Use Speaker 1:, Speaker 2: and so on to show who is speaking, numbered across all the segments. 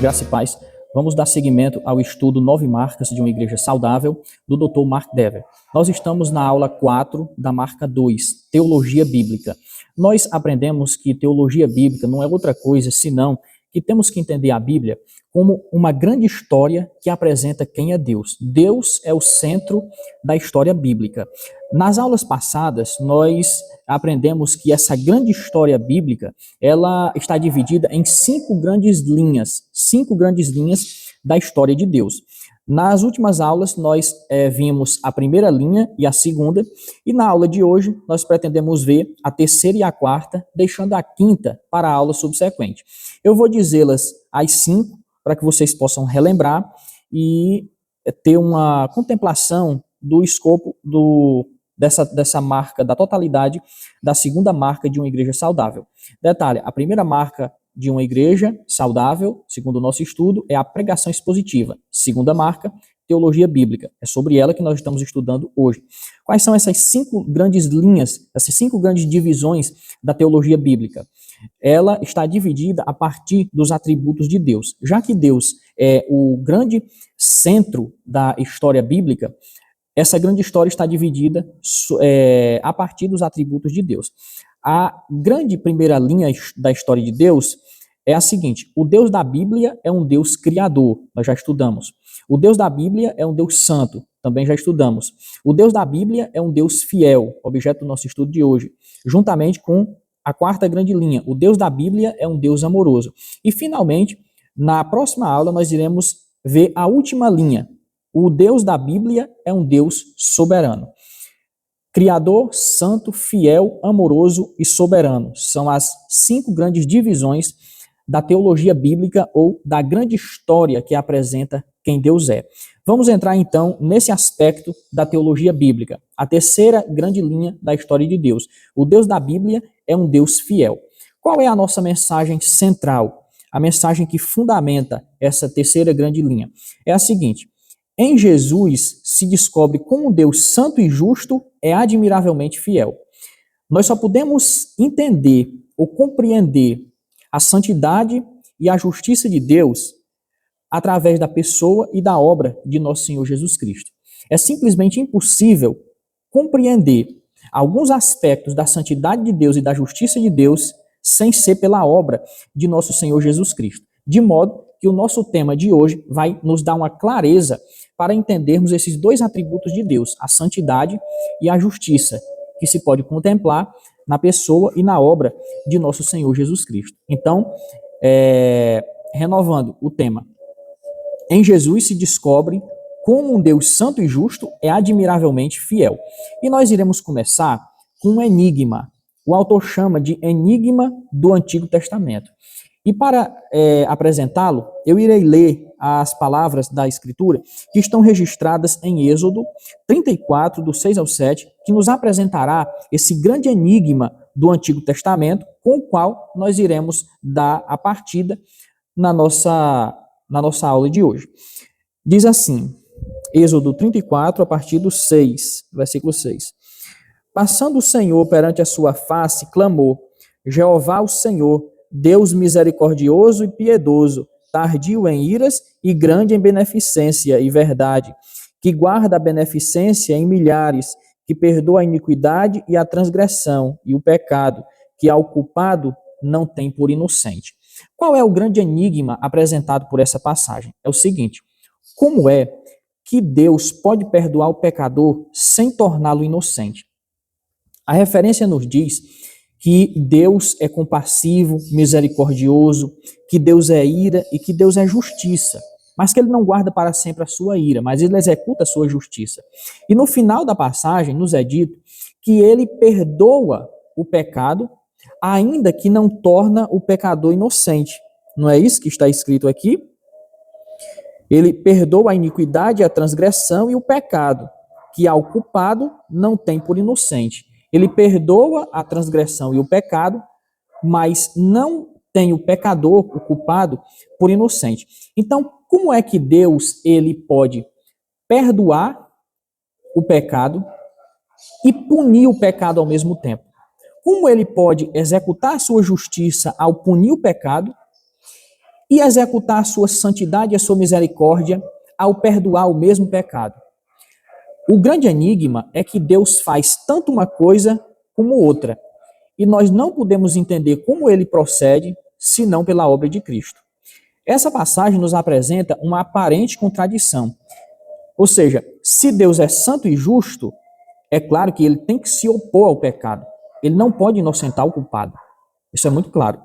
Speaker 1: Graça e paz. Vamos dar seguimento ao estudo 9 marcas de uma igreja saudável, do Dr. Mark Dever. Nós estamos na aula 4 da marca 2, Teologia Bíblica. Nós aprendemos que teologia bíblica não é outra coisa senão que temos que entender a Bíblia como uma grande história que apresenta quem é Deus. Deus é o centro da história bíblica. Nas aulas passadas, nós aprendemos que essa grande história bíblica, ela está dividida em 5 grandes linhas da história de Deus. Nas últimas aulas, nós vimos a primeira linha e a segunda, e na aula de hoje, nós pretendemos ver a terceira e a quarta, deixando a quinta para a aula subsequente. Eu vou dizê-las as 5, para que vocês possam relembrar e ter uma contemplação do escopo dessa marca, da totalidade da segunda marca de uma igreja saudável. Detalhe, a primeira marca de uma igreja saudável, segundo o nosso estudo, é a pregação expositiva. Segunda marca, teologia bíblica. É sobre ela que nós estamos estudando hoje. Quais são essas 5 grandes linhas, essas 5 grandes divisões da teologia bíblica? Ela está dividida a partir dos atributos de Deus. Já que Deus é o grande centro da história bíblica, essa grande história está dividida a partir dos atributos de Deus. A grande primeira linha da história de Deus é a seguinte: o Deus da Bíblia é um Deus criador, nós já estudamos. O Deus da Bíblia é um Deus santo, também já estudamos. O Deus da Bíblia é um Deus fiel, objeto do nosso estudo de hoje, juntamente com a quarta grande linha: o Deus da Bíblia é um Deus amoroso. E, finalmente, na próxima aula, nós iremos ver a última linha: o Deus da Bíblia é um Deus soberano. Criador, santo, fiel, amoroso e soberano. São as 5 grandes divisões da teologia bíblica ou da grande história que apresenta quem Deus é. Vamos entrar então nesse aspecto da teologia bíblica, a terceira grande linha da história de Deus. O Deus da Bíblia é um Deus fiel. Qual é a nossa mensagem central? A mensagem que fundamenta essa terceira grande linha é a seguinte: em Jesus se descobre como um Deus santo e justo é admiravelmente fiel. Nós só podemos entender ou compreender a santidade e a justiça de Deus através da pessoa e da obra de nosso Senhor Jesus Cristo. É simplesmente impossível compreender alguns aspectos da santidade de Deus e da justiça de Deus sem ser pela obra de nosso Senhor Jesus Cristo. De modo que o nosso tema de hoje vai nos dar uma clareza para entendermos esses 2 atributos de Deus, a santidade e a justiça, que se pode contemplar na pessoa e na obra de nosso Senhor Jesus Cristo. Então, renovando o tema, em Jesus se descobre como um Deus santo e justo é admiravelmente fiel. E nós iremos começar com um enigma. O autor chama de enigma do Antigo Testamento. E para apresentá-lo, eu irei ler as palavras da Escritura que estão registradas em Êxodo 34, do 6 ao 7, que nos apresentará esse grande enigma do Antigo Testamento, com o qual nós iremos dar a partida na nossa aula de hoje. Diz assim, Êxodo 34, a partir do 6, versículo 6. Passando o Senhor perante a sua face, clamou: Jeová o Senhor, Deus misericordioso e piedoso, tardio em iras e grande em beneficência e verdade, que guarda a beneficência em milhares, que perdoa a iniquidade e a transgressão e o pecado, que ao culpado não tem por inocente. Qual é o grande enigma apresentado por essa passagem? É o seguinte: como é que Deus pode perdoar o pecador sem torná-lo inocente? A referência nos diz que Deus é compassivo, misericordioso, que Deus é ira e que Deus é justiça, mas que ele não guarda para sempre a sua ira, mas ele executa a sua justiça. E no final da passagem nos é dito que ele perdoa o pecado, ainda que não torna o pecador inocente. Não é isso que está escrito aqui? Ele perdoa a iniquidade, a transgressão e o pecado, que ao culpado não tem por inocente. Ele perdoa a transgressão e o pecado, mas não tem o pecador, o culpado, por inocente. Então, como é que Deus ele pode perdoar o pecado e punir o pecado ao mesmo tempo? Como ele pode executar a sua justiça ao punir o pecado e executar a sua santidade e a sua misericórdia ao perdoar o mesmo pecado. O grande enigma é que Deus faz tanto uma coisa como outra, e nós não podemos entender como ele procede senão pela obra de Cristo. Essa passagem nos apresenta uma aparente contradição. Ou seja, se Deus é santo e justo, é claro que ele tem que se opor ao pecado. Ele não pode inocentar o culpado. Isso é muito claro.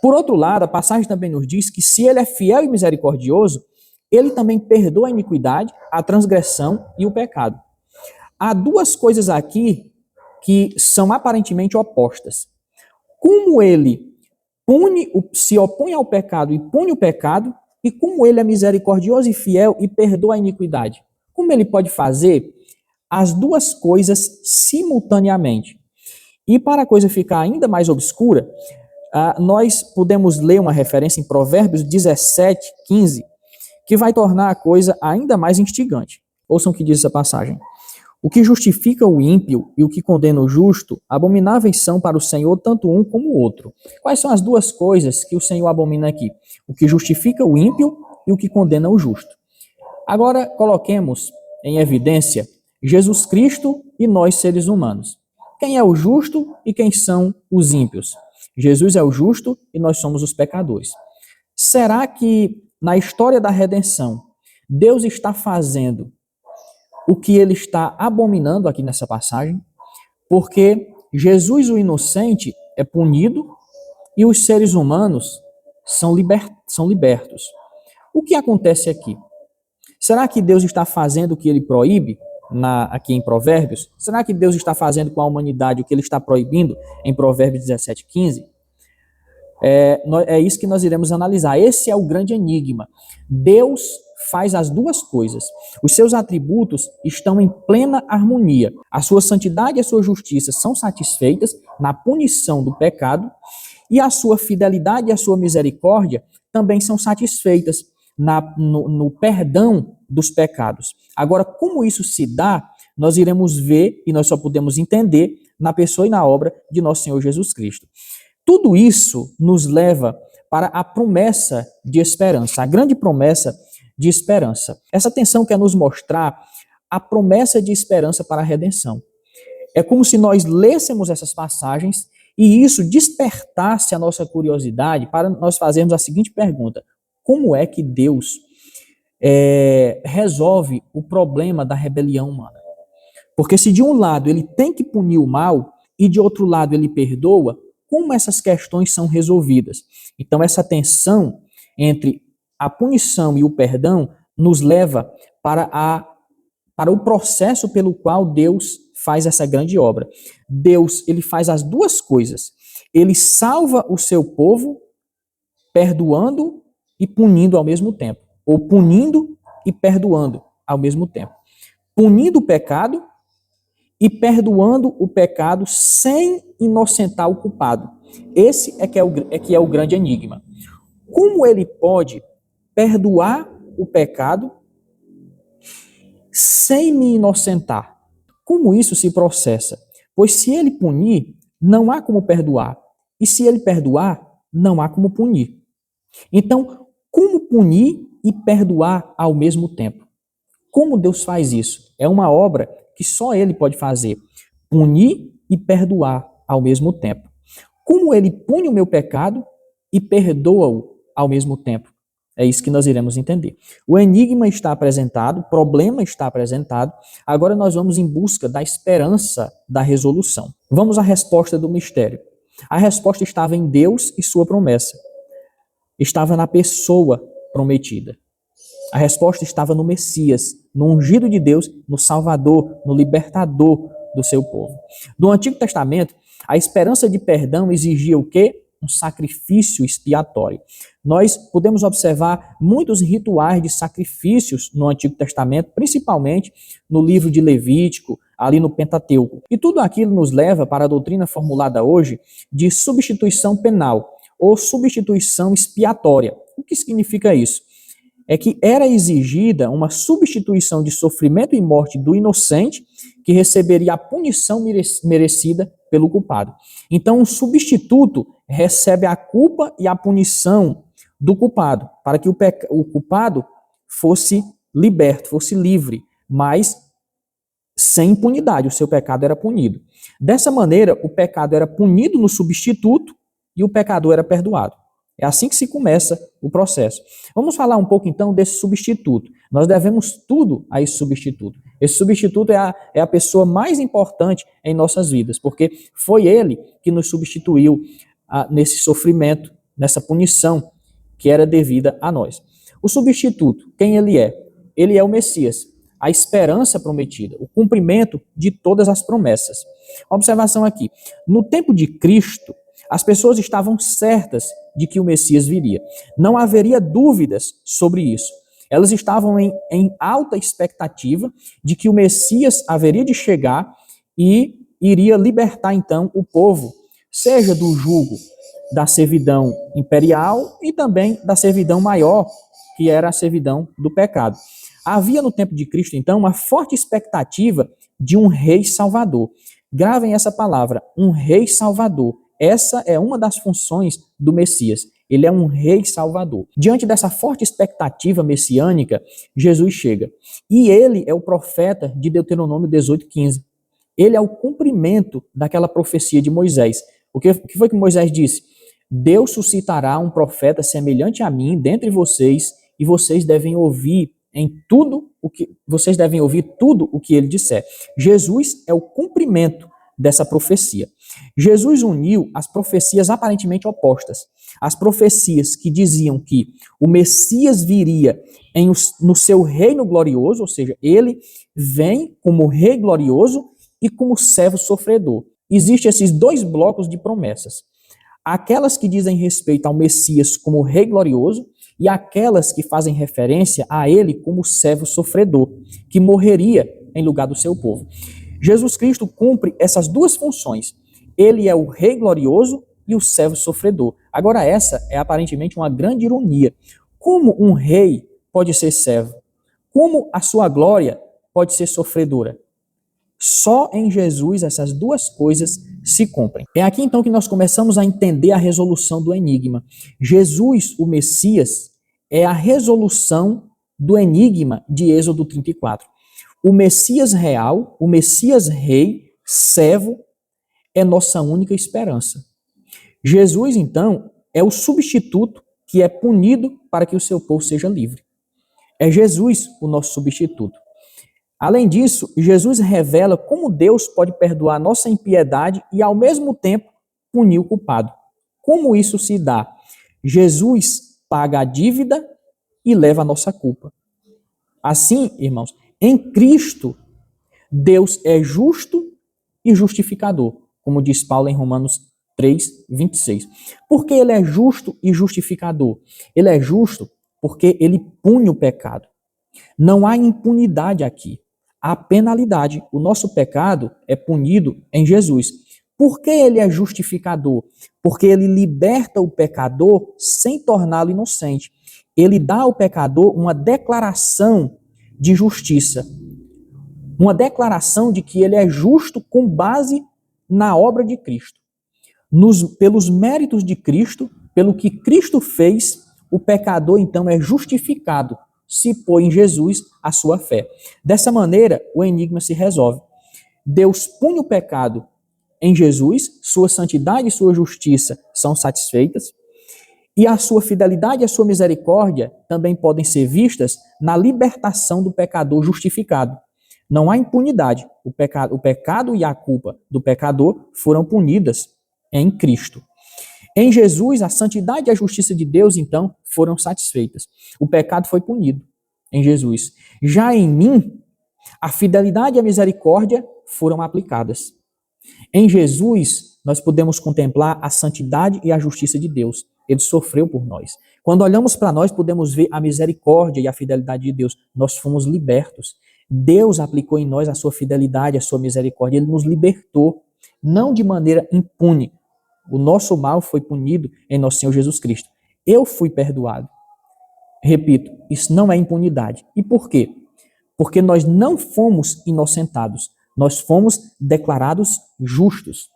Speaker 1: Por outro lado, a passagem também nos diz que se ele é fiel e misericordioso, ele também perdoa a iniquidade, a transgressão e o pecado. Há duas coisas aqui que são aparentemente opostas. Como ele se opõe ao pecado e pune o pecado, e como ele é misericordioso e fiel e perdoa a iniquidade. Como ele pode fazer as duas coisas simultaneamente? E para a coisa ficar ainda mais obscura, nós podemos ler uma referência em Provérbios 17, 15, que vai tornar a coisa ainda mais instigante. Ouçam o que diz essa passagem. O que justifica o ímpio e o que condena o justo, abomináveis são para o Senhor tanto um como o outro. Quais são as duas coisas que o Senhor abomina aqui? O que justifica o ímpio e o que condena o justo. Agora, coloquemos em evidência Jesus Cristo e nós, seres humanos. Quem é o justo e quem são os ímpios? Jesus é o justo e nós somos os pecadores. Será que na história da redenção, Deus está fazendo o que ele está abominando aqui nessa passagem? Porque Jesus, o inocente, é punido e os seres humanos são libertos. O que acontece aqui? Será que Deus está fazendo o que ele proíbe aqui em Provérbios? Será que Deus está fazendo com a humanidade o que ele está proibindo em Provérbios 17, 15? É isso que nós iremos analisar. Esse é o grande enigma. Deus faz as duas coisas. Os seus atributos estão em plena harmonia. A sua santidade e a sua justiça são satisfeitas na punição do pecado, e a sua fidelidade e a sua misericórdia também são satisfeitas no perdão dos pecados. Agora, como isso se dá, nós iremos ver e nós só podemos entender na pessoa e na obra de nosso Senhor Jesus Cristo. Tudo isso nos leva para a promessa de esperança, a grande promessa de esperança. Essa tensão quer nos mostrar a promessa de esperança para a redenção. É como se nós lêssemos essas passagens e isso despertasse a nossa curiosidade para nós fazermos a seguinte pergunta: como é que Deus resolve o problema da rebelião humana? Porque se de um lado ele tem que punir o mal e de outro lado ele perdoa, como essas questões são resolvidas? Então essa tensão entre a punição e o perdão nos leva para o processo pelo qual Deus faz essa grande obra. Deus, ele faz as duas coisas. Ele salva o seu povo, perdoando e punindo ao mesmo tempo. Ou punindo e perdoando ao mesmo tempo. Punindo o pecado e perdoando o pecado sem inocentar o culpado. Esse é que é o grande enigma. Como ele pode perdoar o pecado sem me inocentar? Como isso se processa? Pois se ele punir, não há como perdoar. E se ele perdoar, não há como punir. Então, como punir e perdoar ao mesmo tempo? Como Deus faz isso? É uma obra que só ele pode fazer. Punir e perdoar ao mesmo tempo. Como ele pune o meu pecado e perdoa-o ao mesmo tempo? É isso que nós iremos entender. O enigma está apresentado, o problema está apresentado. Agora nós vamos em busca da esperança da resolução. Vamos à resposta do mistério. A resposta estava em Deus e sua promessa. Estava na pessoa prometida. A resposta estava no Messias, no ungido de Deus, no Salvador, no libertador do seu povo. No Antigo Testamento, a esperança de perdão exigia o quê? Um sacrifício expiatório. Nós podemos observar muitos rituais de sacrifícios no Antigo Testamento, principalmente no livro de Levítico, ali no Pentateuco. E tudo aquilo nos leva para a doutrina formulada hoje de substituição penal ou substituição expiatória. O que significa isso? É que era exigida uma substituição de sofrimento e morte do inocente que receberia a punição merecida pelo culpado. Então, um substituto recebe a culpa e a punição do culpado, para que o culpado fosse liberto, fosse livre, mas sem impunidade, o seu pecado era punido. Dessa maneira, o pecado era punido no substituto e o pecador era perdoado. É assim que se começa o processo. Vamos falar um pouco então desse substituto. Nós devemos tudo a esse substituto. Esse substituto é a pessoa mais importante em nossas vidas, porque foi ele que nos substituiu nesse sofrimento, nessa punição que era devida a nós. O substituto, quem ele é? Ele é o Messias, a esperança prometida, o cumprimento de todas as promessas. Observação aqui. No tempo de Cristo, as pessoas estavam certas de que o Messias viria. Não haveria dúvidas sobre isso. Elas estavam em alta expectativa de que o Messias haveria de chegar e iria libertar então o povo, seja do jugo da servidão imperial e também da servidão maior, que era a servidão do pecado. Havia no tempo de Cristo, então, uma forte expectativa de um rei salvador. Gravem essa palavra, um rei salvador. Essa é uma das funções do Messias. Ele é um rei salvador. Diante dessa forte expectativa messiânica, Jesus chega. E ele é o profeta de Deuteronômio 18:15. Ele é o cumprimento daquela profecia de Moisés. O que foi que Moisés disse? Deus suscitará um profeta semelhante a mim dentre vocês, e vocês devem ouvir tudo o que ele disser. Jesus é o cumprimento dessa profecia. Jesus uniu as profecias aparentemente opostas. As profecias que diziam que o Messias viria no seu reino glorioso, ou seja, ele vem como rei glorioso e como servo sofredor. Existem esses dois blocos de promessas. Aquelas que dizem respeito ao Messias como rei glorioso e aquelas que fazem referência a ele como servo sofredor, que morreria em lugar do seu povo. Jesus Cristo cumpre essas duas funções. Ele é o rei glorioso e o servo sofredor. Agora, essa é aparentemente uma grande ironia. Como um rei pode ser servo? Como a sua glória pode ser sofredora? Só em Jesus essas duas coisas se cumprem. É aqui então que nós começamos a entender a resolução do enigma. Jesus, o Messias, é a resolução do enigma de Êxodo 34. O Messias real, o Messias rei, servo, é nossa única esperança. Jesus, então, é o substituto que é punido para que o seu povo seja livre. É Jesus o nosso substituto. Além disso, Jesus revela como Deus pode perdoar nossa impiedade e, ao mesmo tempo, punir o culpado. Como isso se dá? Jesus paga a dívida e leva a nossa culpa. Assim, irmãos, em Cristo, Deus é justo e justificador, como diz Paulo em Romanos 3:26. Por que ele é justo e justificador? Ele é justo porque ele pune o pecado. Não há impunidade aqui. Há penalidade. O nosso pecado é punido em Jesus. Por que ele é justificador? Porque ele liberta o pecador sem torná-lo inocente. Ele dá ao pecador uma declaração de justiça. Uma declaração de que ele é justo com base na obra de Cristo. Pelos méritos de Cristo, pelo que Cristo fez, o pecador então é justificado se põe em Jesus a sua fé. Dessa maneira, o enigma se resolve. Deus pune o pecado em Jesus, sua santidade e sua justiça são satisfeitas, e a sua fidelidade e a sua misericórdia também podem ser vistas na libertação do pecador justificado. Não há impunidade. O pecado e a culpa do pecador foram punidas em Cristo. Em Jesus, a santidade e a justiça de Deus, então, foram satisfeitas. O pecado foi punido em Jesus. Já em mim, a fidelidade e a misericórdia foram aplicadas. Em Jesus, nós podemos contemplar a santidade e a justiça de Deus. Ele sofreu por nós. Quando olhamos para nós, podemos ver a misericórdia e a fidelidade de Deus. Nós fomos libertos. Deus aplicou em nós a sua fidelidade, a sua misericórdia. Ele nos libertou, não de maneira impune. O nosso mal foi punido em nosso Senhor Jesus Cristo. Eu fui perdoado. Repito, isso não é impunidade. E por quê? Porque nós não fomos inocentados. Nós fomos declarados justos.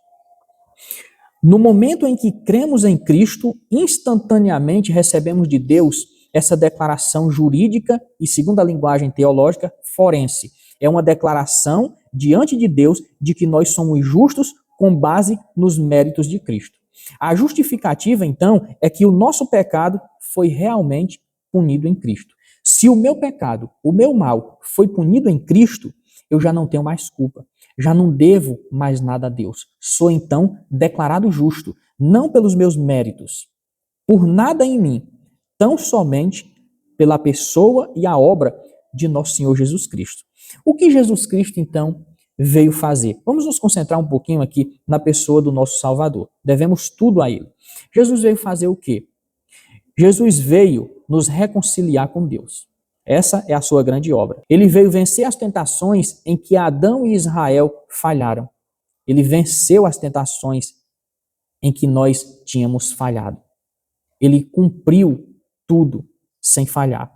Speaker 1: No momento em que cremos em Cristo, instantaneamente recebemos de Deus essa declaração jurídica e, segundo a linguagem teológica, forense. É uma declaração diante de Deus de que nós somos justos com base nos méritos de Cristo. A justificativa, então, é que o nosso pecado foi realmente punido em Cristo. Se o meu pecado, o meu mal, foi punido em Cristo, eu já não tenho mais culpa. Já não devo mais nada a Deus. Sou então declarado justo, não pelos meus méritos, por nada em mim, tão somente pela pessoa e a obra de nosso Senhor Jesus Cristo. O que Jesus Cristo, então, veio fazer? Vamos nos concentrar um pouquinho aqui na pessoa do nosso Salvador. Devemos tudo a Ele. Jesus veio fazer o quê? Jesus veio nos reconciliar com Deus. Essa é a sua grande obra. Ele veio vencer as tentações em que Adão e Israel falharam. Ele venceu as tentações em que nós tínhamos falhado. Ele cumpriu tudo sem falhar.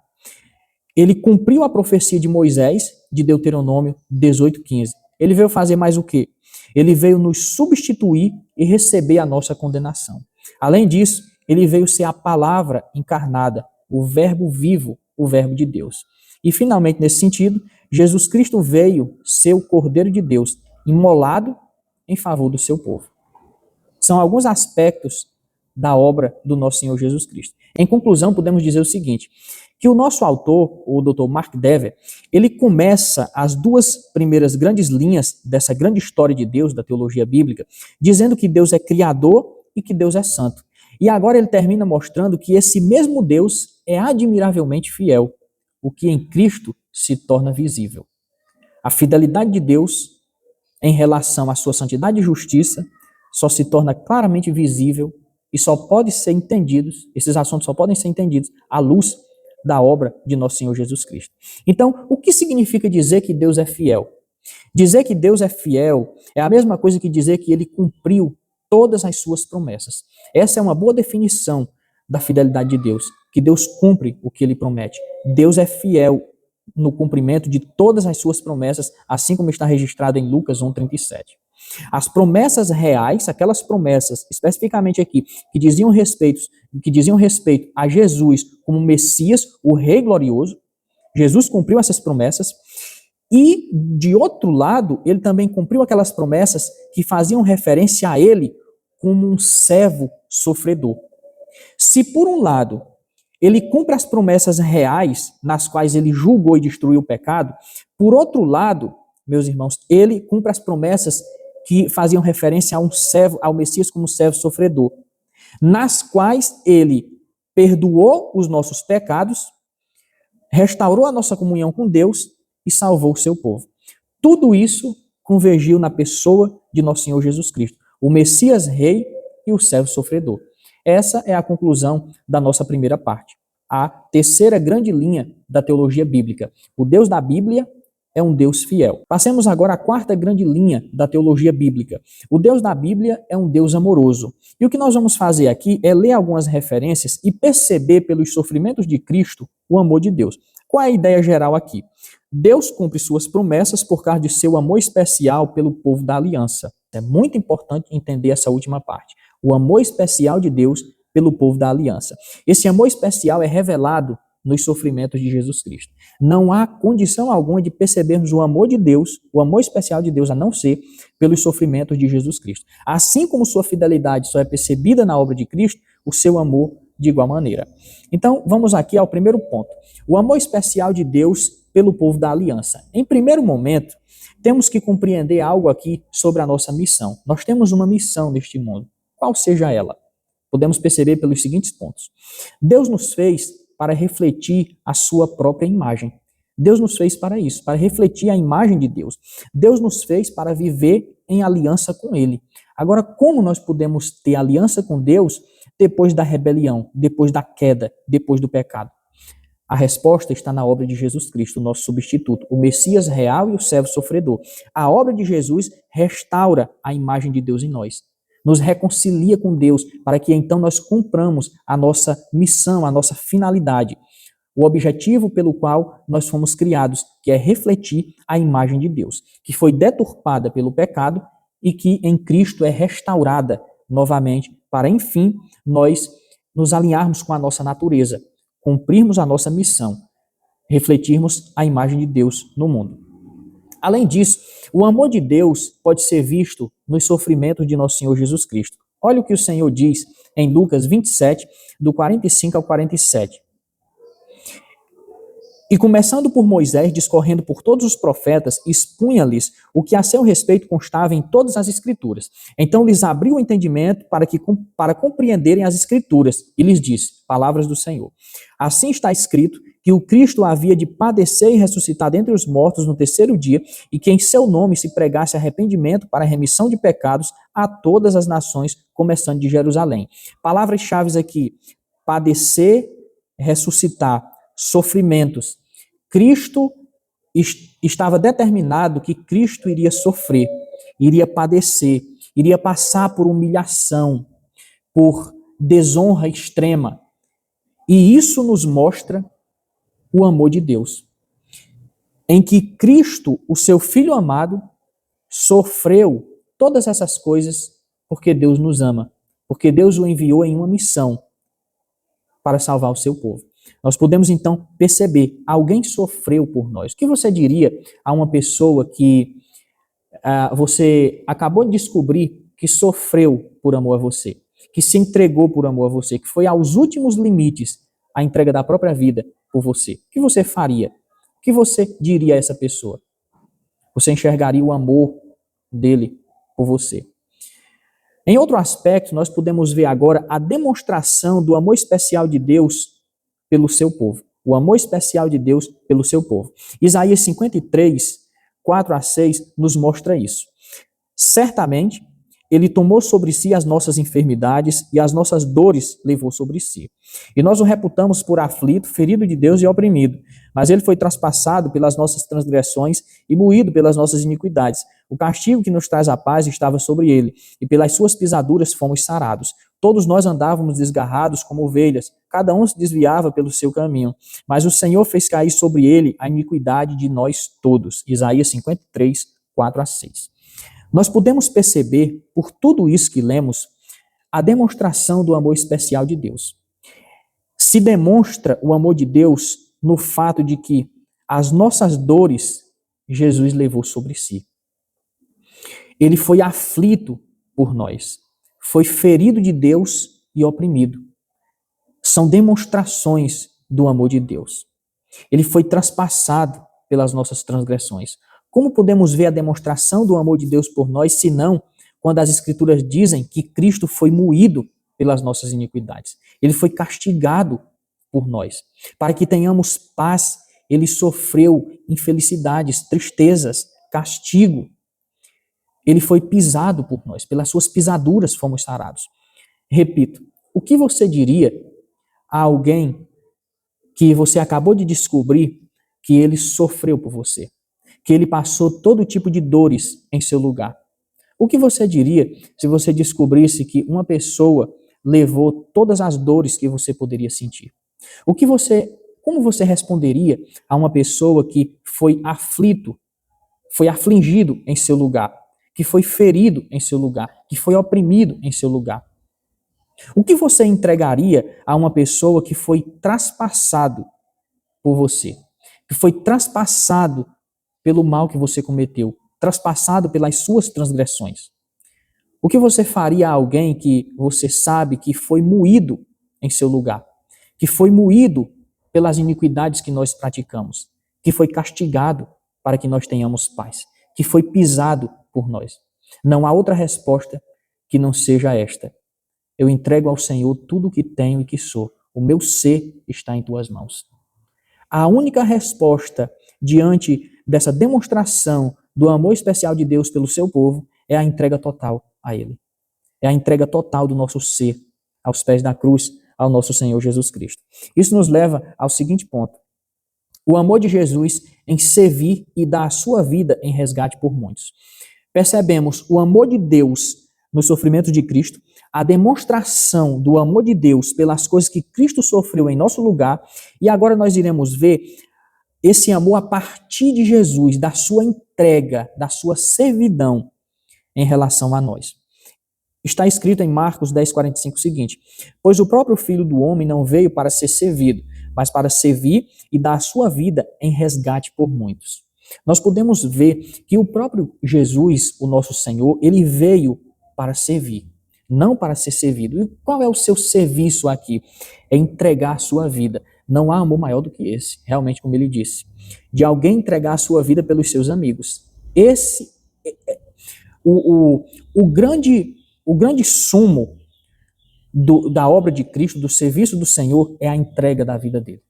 Speaker 1: Ele cumpriu a profecia de Moisés, de Deuteronômio 18:15. Ele veio fazer mais o quê? Ele veio nos substituir e receber a nossa condenação. Além disso, ele veio ser a palavra encarnada, o verbo vivo, o verbo de Deus. E finalmente, nesse sentido, Jesus Cristo veio ser o Cordeiro de Deus, imolado em favor do seu povo. São alguns aspectos da obra do nosso Senhor Jesus Cristo. Em conclusão, podemos dizer o seguinte, que o nosso autor, o Dr. Mark Dever, ele começa as duas primeiras grandes linhas dessa grande história de Deus, da teologia bíblica, dizendo que Deus é criador e que Deus é santo. E agora ele termina mostrando que esse mesmo Deus é admiravelmente fiel, o que em Cristo se torna visível. A fidelidade de Deus em relação à sua santidade e justiça só se torna claramente visível e só pode ser entendidos, esses assuntos só podem ser entendidos à luz da obra de nosso Senhor Jesus Cristo. Então, o que significa dizer que Deus é fiel? Dizer que Deus é fiel é a mesma coisa que dizer que ele cumpriu todas as suas promessas. Essa é uma boa definição da fidelidade de Deus, que Deus cumpre o que ele promete. Deus é fiel no cumprimento de todas as suas promessas, assim como está registrado em Lucas 1:37. As promessas reais, aquelas promessas, especificamente aqui, que diziam respeito a Jesus como Messias, o Rei glorioso, Jesus cumpriu essas promessas, e, de outro lado, ele também cumpriu aquelas promessas que faziam referência a ele como um servo sofredor. Se, por um lado, ele cumpre as promessas reais, nas quais ele julgou e destruiu o pecado, por outro lado, meus irmãos, ele cumpre as promessas que faziam referência a um servo, ao Messias como servo sofredor, nas quais ele perdoou os nossos pecados, restaurou a nossa comunhão com Deus e salvou o seu povo. Tudo isso convergiu na pessoa de nosso Senhor Jesus Cristo, o Messias Rei e o servo sofredor. Essa é a conclusão da nossa primeira parte. A terceira grande linha da teologia bíblica. O Deus da Bíblia é um Deus fiel. Passemos agora à quarta grande linha da teologia bíblica. O Deus da Bíblia é um Deus amoroso. E o que nós vamos fazer aqui é ler algumas referências e perceber pelos sofrimentos de Cristo o amor de Deus. Qual é a ideia geral aqui? Deus cumpre suas promessas por causa de seu amor especial pelo povo da aliança. É muito importante entender essa última parte. O amor especial de Deus pelo povo da aliança. Esse amor especial é revelado nos sofrimentos de Jesus Cristo. Não há condição alguma de percebermos o amor de Deus, o amor especial de Deus, a não ser pelos sofrimentos de Jesus Cristo. Assim como sua fidelidade só é percebida na obra de Cristo, o seu amor de igual maneira. Então, vamos aqui ao primeiro ponto. O amor especial de Deus pelo povo da aliança. Em primeiro momento, temos que compreender algo aqui sobre a nossa missão. Nós temos uma missão neste mundo. Qual seja ela? Podemos perceber pelos seguintes pontos. Deus nos fez para refletir a sua própria imagem. Deus nos fez para isso, para refletir a imagem de Deus. Deus nos fez para viver em aliança com Ele. Agora, como nós podemos ter aliança com Deus depois da rebelião, depois da queda, depois do pecado? A resposta está na obra de Jesus Cristo, o nosso substituto, o Messias real e o servo sofredor. A obra de Jesus restaura a imagem de Deus em nós. Nos reconcilia com Deus, para que então nós cumpramos a nossa missão, a nossa finalidade, o objetivo pelo qual nós fomos criados, que é refletir a imagem de Deus, que foi deturpada pelo pecado e que em Cristo é restaurada novamente, para, enfim, nós nos alinharmos com a nossa natureza, cumprirmos a nossa missão, refletirmos a imagem de Deus no mundo. Além disso, o amor de Deus pode ser visto nos sofrimentos de nosso Senhor Jesus Cristo. Olha o que o Senhor diz em Lucas 27, do 45 ao 47. E começando por Moisés, discorrendo por todos os profetas, expunha-lhes o que a seu respeito constava em todas as Escrituras. Então lhes abriu o entendimento para compreenderem as Escrituras, e lhes disse, palavras do Senhor. Assim está escrito que o Cristo havia de padecer e ressuscitar dentre os mortos no terceiro dia, e que em seu nome se pregasse arrependimento para a remissão de pecados a todas as nações, começando de Jerusalém. Palavras-chave aqui, padecer, ressuscitar, sofrimentos. Cristo estava determinado que Cristo iria sofrer, iria padecer, iria passar por humilhação, por desonra extrema. E isso nos mostra o amor de Deus, em que Cristo, o seu Filho amado, sofreu todas essas coisas porque Deus nos ama, porque Deus o enviou em uma missão para salvar o seu povo. Nós podemos então perceber, alguém sofreu por nós. O que você diria a uma pessoa que você acabou de descobrir que sofreu por amor a você, que se entregou por amor a você, que foi aos últimos limites a entrega da própria vida por você? O que você faria? O que você diria a essa pessoa? Você enxergaria o amor dele por você. Em outro aspecto, nós podemos ver agora a demonstração do amor especial de Deus pelo seu povo. O amor especial de Deus pelo seu povo. Isaías 53, 4 a 6, nos mostra isso. Certamente, ele tomou sobre si as nossas enfermidades e as nossas dores levou sobre si. E nós o reputamos por aflito, ferido de Deus e oprimido. Mas ele foi traspassado pelas nossas transgressões e moído pelas nossas iniquidades. O castigo que nos traz a paz estava sobre ele, e pelas suas pisaduras fomos sarados. Todos nós andávamos desgarrados como ovelhas, cada um se desviava pelo seu caminho. Mas o Senhor fez cair sobre ele a iniquidade de nós todos. Isaías 53, 4 a 6. Nós podemos perceber, por tudo isso que lemos, a demonstração do amor especial de Deus. Se demonstra o amor de Deus no fato de que as nossas dores Jesus levou sobre si. Ele foi aflito por nós, foi ferido de Deus e oprimido. São demonstrações do amor de Deus. Ele foi traspassado pelas nossas transgressões. Como podemos ver a demonstração do amor de Deus por nós, senão quando as Escrituras dizem que Cristo foi moído pelas nossas iniquidades? Ele foi castigado por nós. Para que tenhamos paz, ele sofreu infelicidades, tristezas, castigo. Ele foi pisado por nós, pelas suas pisaduras fomos sarados. Repito, o que você diria a alguém que você acabou de descobrir que ele sofreu por você, que ele passou todo tipo de dores em seu lugar? O que você diria se você descobrisse que uma pessoa levou todas as dores que você poderia sentir? Como você responderia a uma pessoa que foi aflito, foi afligido em seu lugar, que foi ferido em seu lugar, que foi oprimido em seu lugar? O que você entregaria a uma pessoa que foi traspassado por você, que foi traspassado pelo mal que você cometeu, traspassado pelas suas transgressões? O que você faria a alguém que você sabe que foi moído em seu lugar, que foi moído pelas iniquidades que nós praticamos, que foi castigado para que nós tenhamos paz, que foi pisado por nós? Não há outra resposta que não seja esta: eu entrego ao Senhor tudo o que tenho e que sou. O meu ser está em tuas mãos. A única resposta diante dessa demonstração do amor especial de Deus pelo seu povo é a entrega total a Ele. É a entrega total do nosso ser aos pés da cruz, ao nosso Senhor Jesus Cristo. Isso nos leva ao seguinte ponto: o amor de Jesus em servir e dar a sua vida em resgate por muitos. Percebemos o amor de Deus no sofrimento de Cristo, a demonstração do amor de Deus pelas coisas que Cristo sofreu em nosso lugar, e agora nós iremos ver esse amor a partir de Jesus, da sua entrega, da sua servidão em relação a nós. Está escrito em Marcos 10:45 o seguinte: pois o próprio Filho do Homem não veio para ser servido, mas para servir e dar a sua vida em resgate por muitos. Nós podemos ver que o próprio Jesus, o nosso Senhor, ele veio para servir, não para ser servido. E qual é o seu serviço aqui? É entregar a sua vida. Não há amor maior do que esse, realmente, como ele disse, de alguém entregar a sua vida pelos seus amigos. Esse é o grande sumo da obra de Cristo, do serviço do Senhor, é a entrega da vida dele.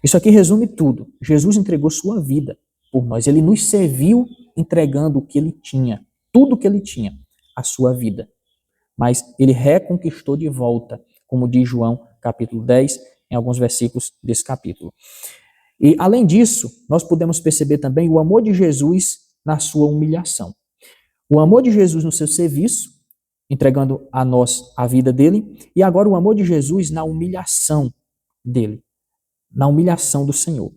Speaker 1: Isso aqui resume tudo. Jesus entregou sua vida por nós. Ele nos serviu entregando o que ele tinha, tudo o que ele tinha, a sua vida. Mas ele reconquistou de volta, como diz João, capítulo 10, em alguns versículos desse capítulo. E, além disso, nós podemos perceber também o amor de Jesus na sua humilhação. O amor de Jesus no seu serviço, entregando a nós a vida dele, e agora o amor de Jesus na humilhação dele, na humilhação do Senhor.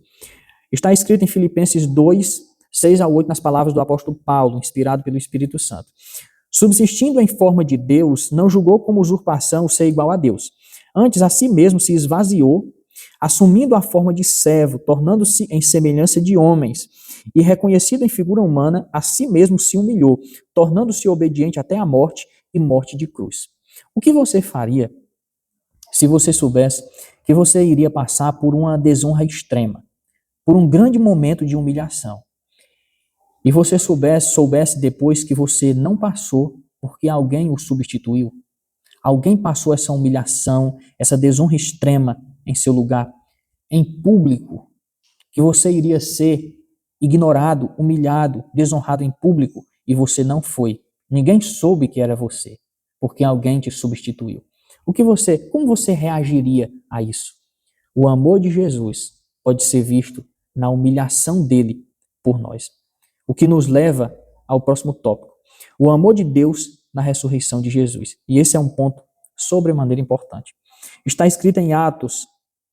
Speaker 1: Está escrito em Filipenses 2, 6-8, nas palavras do apóstolo Paulo, inspirado pelo Espírito Santo. Subsistindo em forma de Deus, não julgou como usurpação o ser igual a Deus. Antes, a si mesmo se esvaziou, assumindo a forma de servo, tornando-se em semelhança de homens, e reconhecido em figura humana, a si mesmo se humilhou, tornando-se obediente até a morte e morte de cruz. O que você faria se você soubesse que você iria passar por uma desonra extrema, por um grande momento de humilhação, e você soubesse depois que você não passou porque alguém o substituiu? Alguém passou essa humilhação, essa desonra extrema em seu lugar, em público, que você iria ser ignorado, humilhado, desonrado em público, e você não foi. Ninguém soube que era você, porque alguém te substituiu. Como você reagiria a isso? O amor de Jesus pode ser visto na humilhação dele por nós. O que nos leva ao próximo tópico. O amor de Deus na ressurreição de Jesus. E esse é um ponto sobremaneira importante. Está escrito em Atos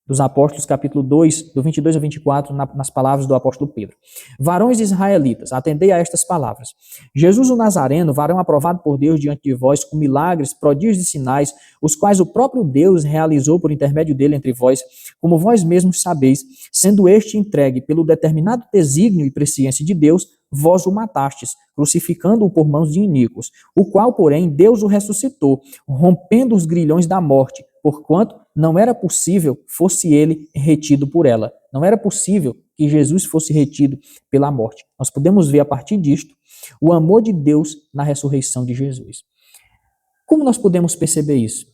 Speaker 1: dos Apóstolos, capítulo 2, do 22 a 24, nas palavras do apóstolo Pedro. Varões israelitas, atendei a estas palavras. Jesus o Nazareno, varão aprovado por Deus diante de vós, com milagres, prodígios e sinais, os quais o próprio Deus realizou por intermédio dele entre vós, como vós mesmos sabeis, sendo este entregue pelo determinado desígnio e presciência de Deus, vós o matastes, crucificando-o por mãos de iníquos, o qual, porém, Deus o ressuscitou, rompendo os grilhões da morte, porquanto não era possível fosse ele retido por ela. Não era possível que Jesus fosse retido pela morte. Nós podemos ver a partir disto o amor de Deus na ressurreição de Jesus. Como nós podemos perceber isso?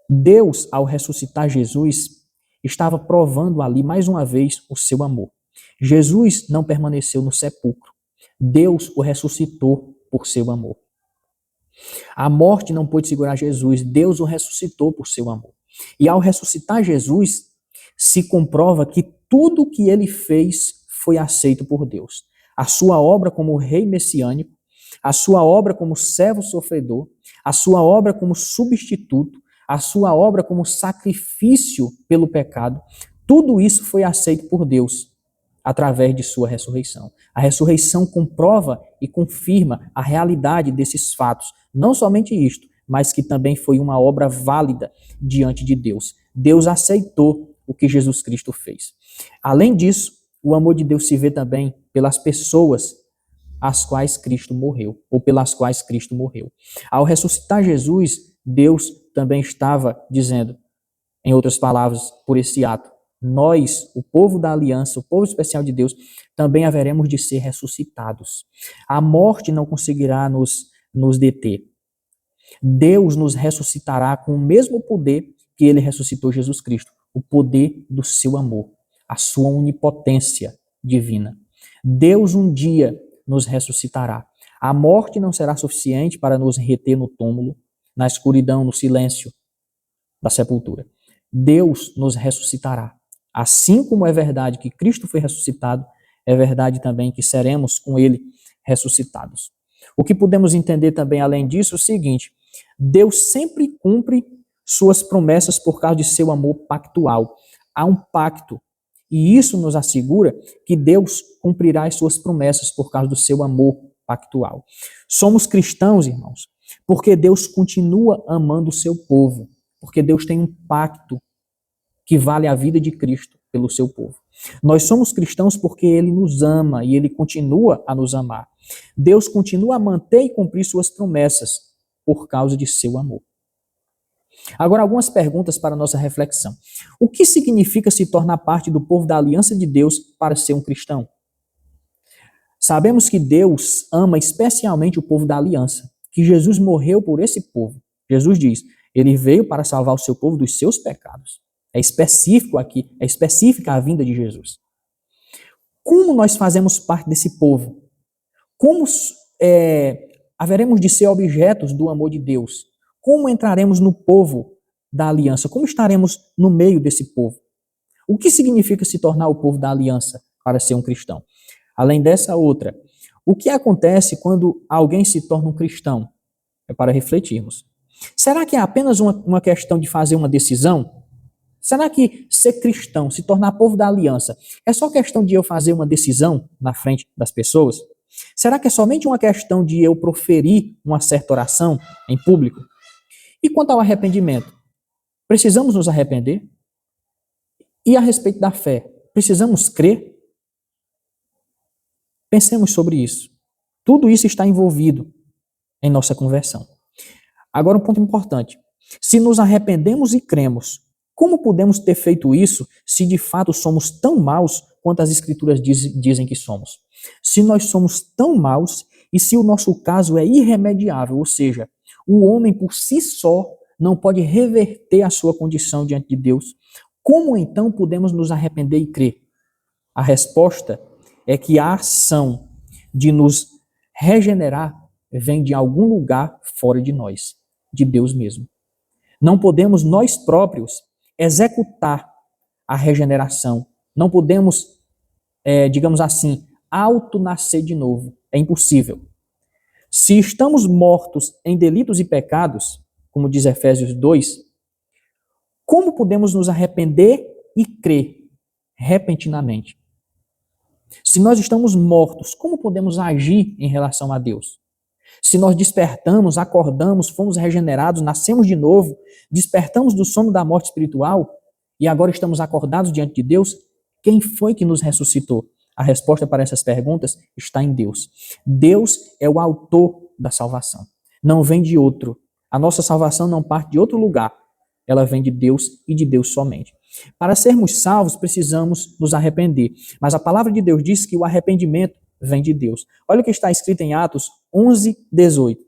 Speaker 1: Deus, ao ressuscitar Jesus, estava provando ali mais uma vez o seu amor. Jesus não permaneceu no sepulcro. Deus o ressuscitou por seu amor. A morte não pôde segurar Jesus. Deus o ressuscitou por seu amor. E ao ressuscitar Jesus, se comprova que tudo o que ele fez foi aceito por Deus. A sua obra como rei messiânico, a sua obra como servo sofredor, a sua obra como substituto, a sua obra como sacrifício pelo pecado, tudo isso foi aceito por Deus através de sua ressurreição. A ressurreição comprova e confirma a realidade desses fatos. Não somente isto, mas que também foi uma obra válida diante de Deus. Deus aceitou o que Jesus Cristo fez. Além disso, o amor de Deus se vê também pelas pessoas às quais Cristo morreu, ou pelas quais Cristo morreu. Ao ressuscitar Jesus, Deus também estava dizendo, em outras palavras, por esse ato, nós, o povo da aliança, o povo especial de Deus, também haveremos de ser ressuscitados. A morte não conseguirá nos deter. Deus nos ressuscitará com o mesmo poder que ele ressuscitou Jesus Cristo, o poder do seu amor, a sua onipotência divina. Deus um dia nos ressuscitará. A morte não será suficiente para nos reter no túmulo, na escuridão, no silêncio da sepultura. Deus nos ressuscitará. Assim como é verdade que Cristo foi ressuscitado, é verdade também que seremos com ele ressuscitados. O que podemos entender também além disso é o seguinte: Deus sempre cumpre suas promessas por causa de seu amor pactual. Há um pacto, e isso nos assegura que Deus cumprirá as suas promessas por causa do seu amor pactual. Somos cristãos, irmãos, Porque Deus continua amando o seu povo. Porque Deus tem um pacto que vale a vida de Cristo pelo seu povo. Nós somos cristãos porque Ele nos ama e Ele continua a nos amar. Deus continua a manter e cumprir suas promessas por causa de seu amor. Agora, algumas perguntas para a nossa reflexão. O que significa se tornar parte do povo da aliança de Deus para ser um cristão? Sabemos que Deus ama especialmente o povo da aliança, que Jesus morreu por esse povo. Jesus diz, Ele veio para salvar o seu povo dos seus pecados. É específico aqui, é específica a vinda de Jesus. Como nós fazemos parte desse povo? Como haveremos de ser objetos do amor de Deus? Como entraremos no povo da aliança? Como estaremos no meio desse povo? O que significa se tornar o povo da aliança para ser um cristão? Além dessa outra, o que acontece quando alguém se torna um cristão? É para refletirmos. Será que é apenas uma questão de fazer uma decisão? Será que ser cristão, se tornar povo da aliança, é só questão de eu fazer uma decisão na frente das pessoas? Será que é somente uma questão de eu proferir uma certa oração em público? E quanto ao arrependimento? Precisamos nos arrepender? E a respeito da fé, precisamos crer? Pensemos sobre isso. Tudo isso está envolvido em nossa conversão. Agora um ponto importante. Se nos arrependemos e cremos, como podemos ter feito isso se de fato somos tão maus quanto as Escrituras dizem que somos? Se nós somos tão maus e se o nosso caso é irremediável, ou seja, o homem por si só não pode reverter a sua condição diante de Deus, como então podemos nos arrepender e crer? A resposta é que a ação de nos regenerar vem de algum lugar fora de nós, de Deus mesmo. Não podemos nós próprios executar a regeneração. Não podemos, digamos assim, auto-nascer de novo. É impossível. Se estamos mortos em delitos e pecados, como diz Efésios 2, como podemos nos arrepender e crer repentinamente? Se nós estamos mortos, como podemos agir em relação a Deus? Se nós despertamos, acordamos, fomos regenerados, nascemos de novo, despertamos do sono da morte espiritual e agora estamos acordados diante de Deus, quem foi que nos ressuscitou? A resposta para essas perguntas está em Deus. Deus é o autor da salvação. Não vem de outro. A nossa salvação não parte de outro lugar. Ela vem de Deus e de Deus somente. Para sermos salvos, precisamos nos arrepender. Mas a palavra de Deus diz que o arrependimento vem de Deus. Olha o que está escrito em Atos 11, 18.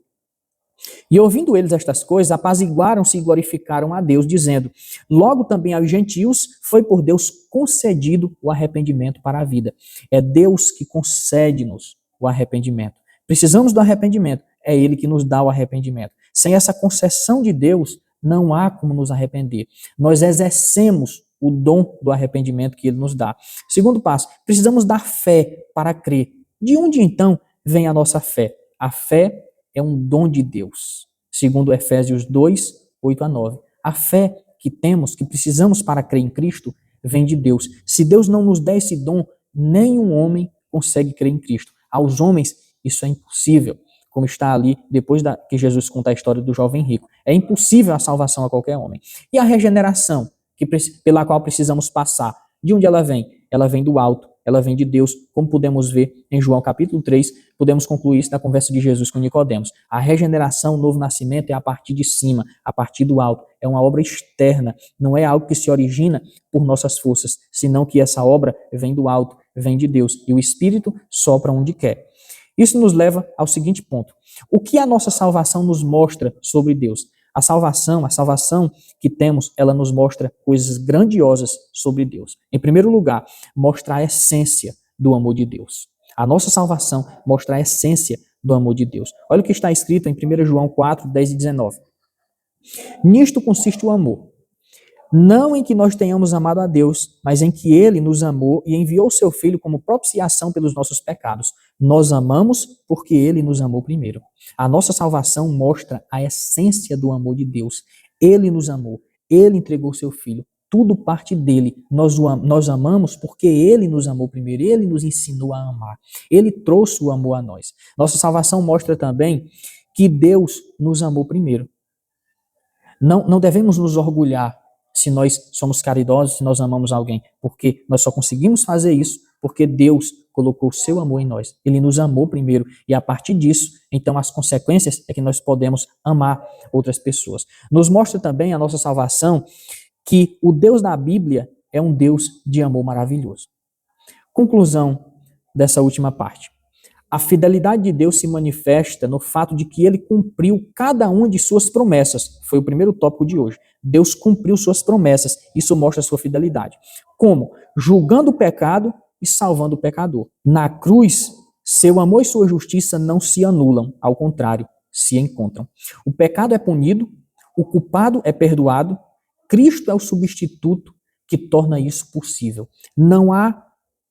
Speaker 1: E ouvindo eles estas coisas, apaziguaram-se e glorificaram a Deus, dizendo, logo também aos gentios foi por Deus concedido o arrependimento para a vida. É Deus que concede-nos o arrependimento. Precisamos do arrependimento, é Ele que nos dá o arrependimento. Sem essa concessão de Deus, não há como nos arrepender. Nós exercemos o dom do arrependimento que Ele nos dá. Segundo passo, precisamos da fé para crer. De onde então vem a nossa fé? A fé é um dom de Deus, segundo Efésios 2, 8 a 9. A fé que temos, que precisamos para crer em Cristo, vem de Deus. Se Deus não nos der esse dom, nenhum homem consegue crer em Cristo. Aos homens, isso é impossível, como está ali depois que Jesus conta a história do jovem rico. É impossível a salvação a qualquer homem. E a regeneração, pela qual precisamos passar, de onde ela vem? Ela vem do alto, ela vem de Deus, como podemos ver em João capítulo 3, podemos concluir isso na conversa de Jesus com Nicodemos. A regeneração, o novo nascimento é a partir de cima, a partir do alto. É uma obra externa, não é algo que se origina por nossas forças, senão que essa obra vem do alto, vem de Deus, e o Espírito sopra onde quer. Isso nos leva ao seguinte ponto. O que a nossa salvação nos mostra sobre Deus? A salvação que temos, ela nos mostra coisas grandiosas sobre Deus. Em primeiro lugar, mostra a essência do amor de Deus. A nossa salvação mostra a essência do amor de Deus. Olha o que está escrito em 1 João 4, 10 e 19. Nisto consiste o amor. Não em que nós tenhamos amado a Deus, mas em que Ele nos amou e enviou o seu Filho como propiciação pelos nossos pecados. Nós amamos porque Ele nos amou primeiro. A nossa salvação mostra a essência do amor de Deus. Ele nos amou, Ele entregou o seu Filho. Tudo parte dele. Nós amamos porque Ele nos amou primeiro. Ele nos ensinou a amar. Ele trouxe o amor a nós. Nossa salvação mostra também que Deus nos amou primeiro. Não devemos nos orgulhar se nós somos caridosos, se nós amamos alguém, porque nós só conseguimos fazer isso porque Deus colocou o seu amor em nós. Ele nos amou primeiro e a partir disso, então as consequências é que nós podemos amar outras pessoas. Nos mostra também a nossa salvação que o Deus da Bíblia é um Deus de amor maravilhoso. Conclusão dessa última parte. A fidelidade de Deus se manifesta no fato de que ele cumpriu cada uma de suas promessas. Foi o primeiro tópico de hoje. Deus cumpriu suas promessas. Isso mostra a sua fidelidade. Como? Julgando o pecado e salvando o pecador. Na cruz, seu amor e sua justiça não se anulam. Ao contrário, se encontram. O pecado é punido, o culpado é perdoado. Cristo é o substituto que torna isso possível. Não há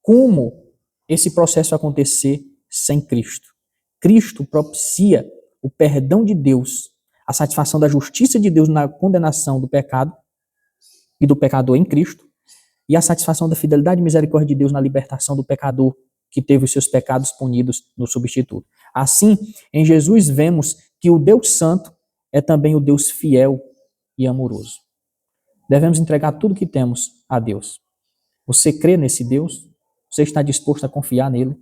Speaker 1: como esse processo acontecer sem Cristo. Cristo propicia o perdão de Deus, a satisfação da justiça de Deus na condenação do pecado e do pecador em Cristo, e a satisfação da fidelidade e misericórdia de Deus na libertação do pecador que teve os seus pecados punidos no substituto. Assim, em Jesus vemos que o Deus Santo é também o Deus fiel e amoroso. Devemos entregar tudo que temos a Deus. Você crê nesse Deus? Você está disposto a confiar nele?